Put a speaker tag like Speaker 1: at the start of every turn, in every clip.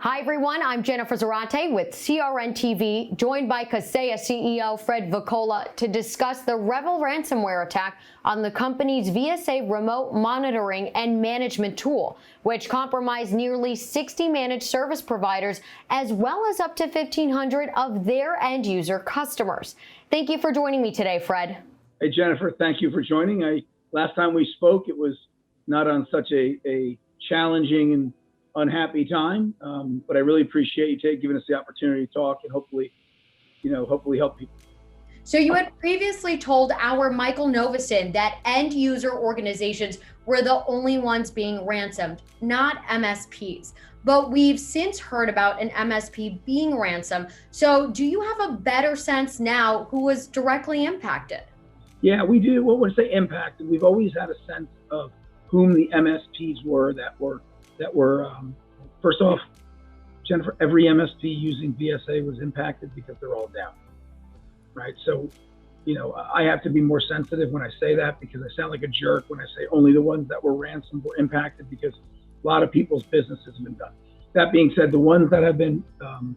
Speaker 1: Hi, everyone. I'm Jennifer Zarate with CRN TV, joined by Kaseya CEO Fred Voccola to discuss the Revel ransomware attack on the company's VSA remote monitoring and management tool, which compromised nearly 60 managed service providers, as well as up to 1,500 of their end user customers. Thank you for joining me today, Fred.
Speaker 2: Hey, Jennifer, thank you for joining. Last time we spoke, it was not on such a challenging and unhappy time, but I really appreciate you giving us the opportunity to talk and hopefully help people.
Speaker 1: So you had previously told our Michael Novicin that end user organizations were the only ones being ransomed, not MSPs. But we've since heard about an MSP being ransomed. So do you have a better sense now who was directly impacted?
Speaker 2: Yeah, we do. Well, when I say impacted, we've always had a sense of whom the MSPs were that were first off, Jennifer, every MSP using VSA was impacted because they're all down, right? So, I have to be more sensitive when I say that because I sound like a jerk when I say only the ones that were ransomed were impacted because a lot of people's business has been done. That being said, the ones that have been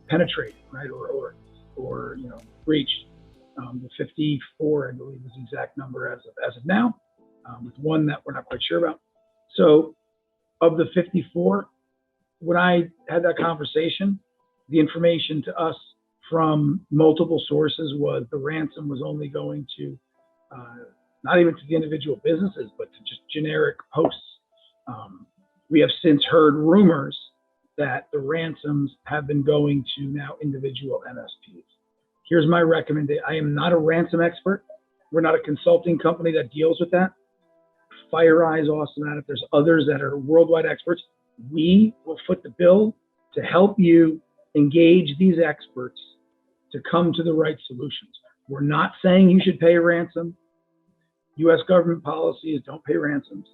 Speaker 2: penetrated, right, or breached, the 54, I believe, is the exact number as of now, with one that we're not quite sure about. So, of the 54, when I had that conversation, the information to us from multiple sources was the ransom was only going to, not even to the individual businesses, but to just generic posts. We have since heard rumors that the ransoms have been going to now individual MSPs. Here's my recommendation. I am not a ransom expert. We're not a consulting company that deals with that. FireEye is awesome at it. There's others that are worldwide experts. We will foot the bill to help you engage these experts to come to the right solutions. We're not saying you should pay a ransom. U.S. government policy is don't pay ransoms.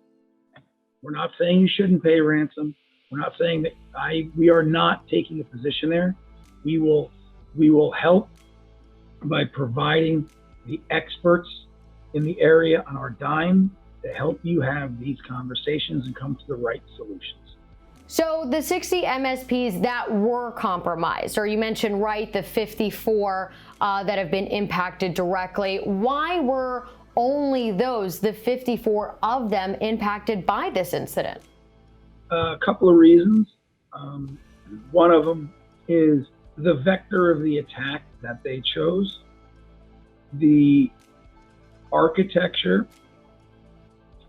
Speaker 2: We're not saying you shouldn't pay a ransom. We're not saying that we are not taking a position there. We will help by providing the experts in the area on our dime to help you have these conversations and come to the right solutions.
Speaker 1: So the 60 MSPs that were compromised, or you mentioned, right, the 54 that have been impacted directly, why were only the 54 of them impacted by this incident?
Speaker 2: A couple of reasons. One of them is the vector of the attack that they chose, the architecture.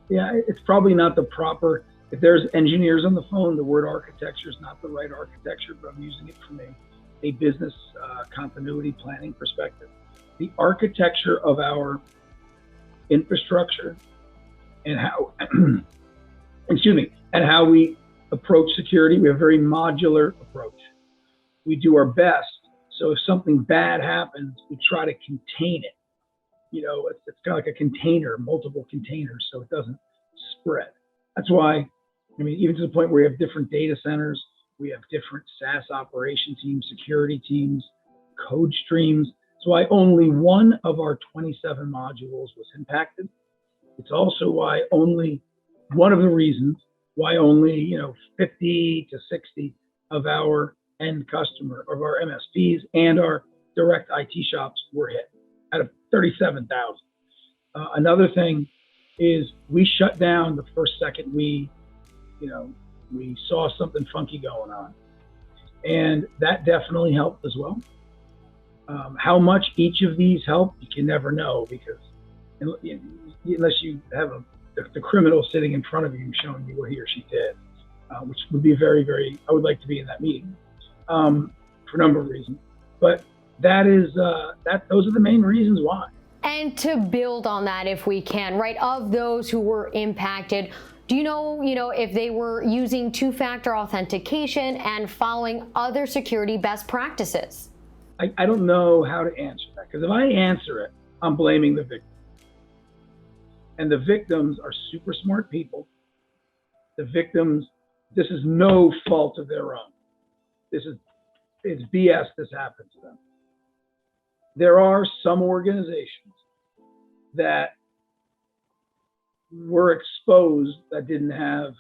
Speaker 2: Yeah, it's probably not the proper, if there's engineers on the phone, the word architecture is not the right architecture, but I'm using it from a business continuity planning perspective. The architecture of our infrastructure and how, and how we approach security, we have a very modular approach. We do our best. So if something bad happens, we try to contain it. It's kind of like a container, multiple containers, so it doesn't spread. That's why, even to the point where we have different data centers, we have different SaaS operation teams, security teams, code streams. That's why only one of our 27 modules was impacted. It's also why one of the reasons why only 50 to 60 of our end customer, of our MSPs and our direct IT shops were hit out of 37,000. Another thing is we shut down the first second we saw something funky going on. And that definitely helped as well. How much each of these help, you can never know because unless you have the criminal sitting in front of you showing you what he or she did, which would be very, very, I would like to be in that meeting for a number of reasons. But those are the main reasons why.
Speaker 1: And to build on that, if we can, right, of those who were impacted, do you know, if they were using two-factor authentication and following other security best practices?
Speaker 2: I don't know how to answer that because if I answer it, I'm blaming the victim. And the victims are super smart people. The victims, this is no fault of their own. It's BS this happened to them. There are some organizations that were exposed that didn't have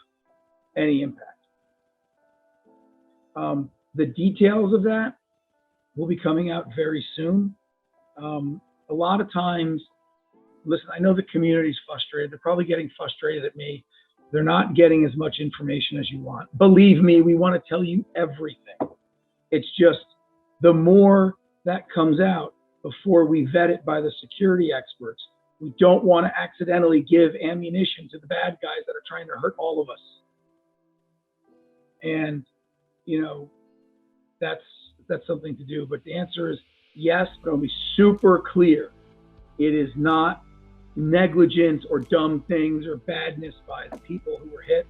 Speaker 2: any impact. The details of that will be coming out very soon. A lot of times, listen, I know the community's frustrated. They're probably getting frustrated at me. They're not getting as much information as you want. Believe me, we want to tell you everything. It's just the more that comes out before we vet it by the security experts, we don't want to accidentally give ammunition to the bad guys that are trying to hurt all of us. And, you know, that's something to do. But the answer is yes, but I'll be super clear. It is not negligence or dumb things or badness by the people who were hit.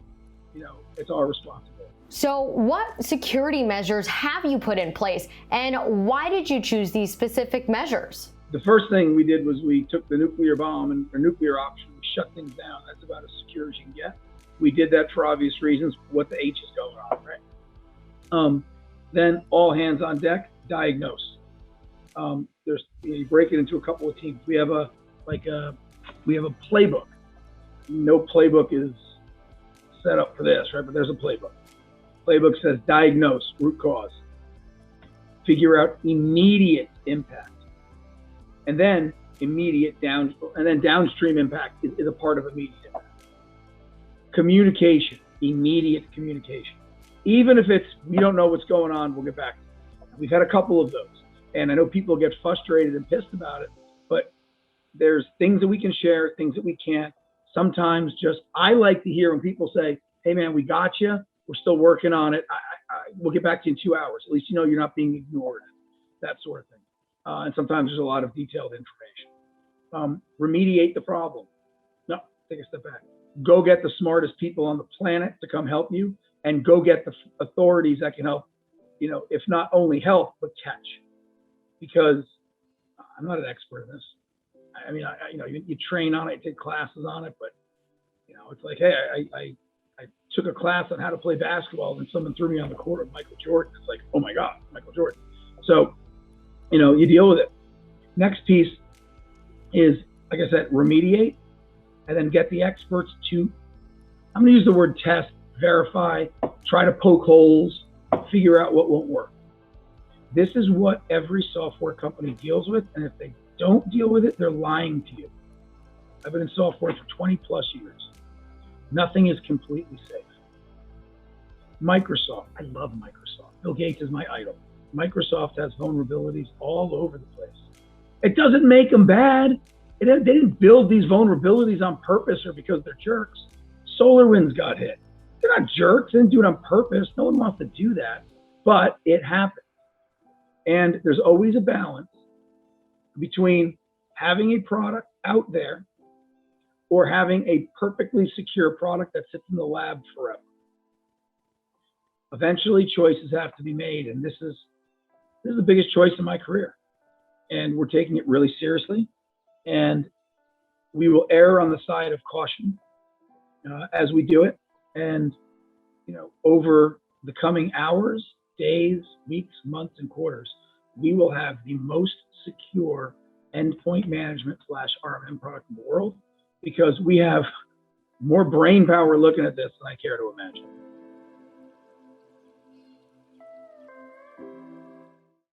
Speaker 2: You know, it's our responsibility.
Speaker 1: So what security measures have you put in place, and why did you choose these specific measures?
Speaker 2: The first thing we did was we took the nuclear bomb and or nuclear option. We shut things down. That's about as secure as you can get. We did that for obvious reasons. What the H is going on, right? Then all hands on deck, diagnose. You break it into a couple of teams. We have a playbook. No playbook is set up for this, right? But there's a playbook. Playbook says diagnose, root cause, figure out immediate impact, and then downstream impact is a part of immediate impact. Communication, immediate communication. Even if we don't know what's going on, we'll get back to it. We've had a couple of those, and I know people get frustrated and pissed about it, but there's things that we can share, things that we can't. Sometimes I like to hear when people say, hey man, we got you. We're still working on it. We'll get back to you in 2 hours. At least you know you're not being ignored, that sort of thing. And sometimes there's a lot of detailed information. Remediate the problem. No, take a step back. Go get the smartest people on the planet to come help you, and go get the authorities that can help, you know, if not only help, but catch. Because I'm not an expert in this. I mean, you train on it, take classes on it, but, you know, it's like, hey, I took a class on how to play basketball, and someone threw me on the court with Michael Jordan. It's like, oh my God, Michael Jordan. So, you know, you deal with it. Next piece is, like I said, remediate, and then get the experts to, I'm going to use the word test, verify, try to poke holes, figure out what won't work. This is what every software company deals with, and if they don't deal with it, they're lying to you. I've been in software for 20 plus years. Nothing is completely safe. Microsoft, I love Microsoft. Bill Gates is my idol. Microsoft has vulnerabilities all over the place. It doesn't make them bad. They didn't build these vulnerabilities on purpose or because they're jerks. SolarWinds got hit. They're not jerks. They didn't do it on purpose. No one wants to do that, but it happened. And there's always a balance between having a product out there or having a perfectly secure product that sits in the lab forever. Eventually, choices have to be made, and this is the biggest choice in my career. And we're taking it really seriously, and we will err on the side of caution as we do it. And, you know, over the coming hours, days, weeks, months, and quarters, we will have the most secure endpoint management / RMM product in the world, because we have more brain power looking at this than I care to imagine.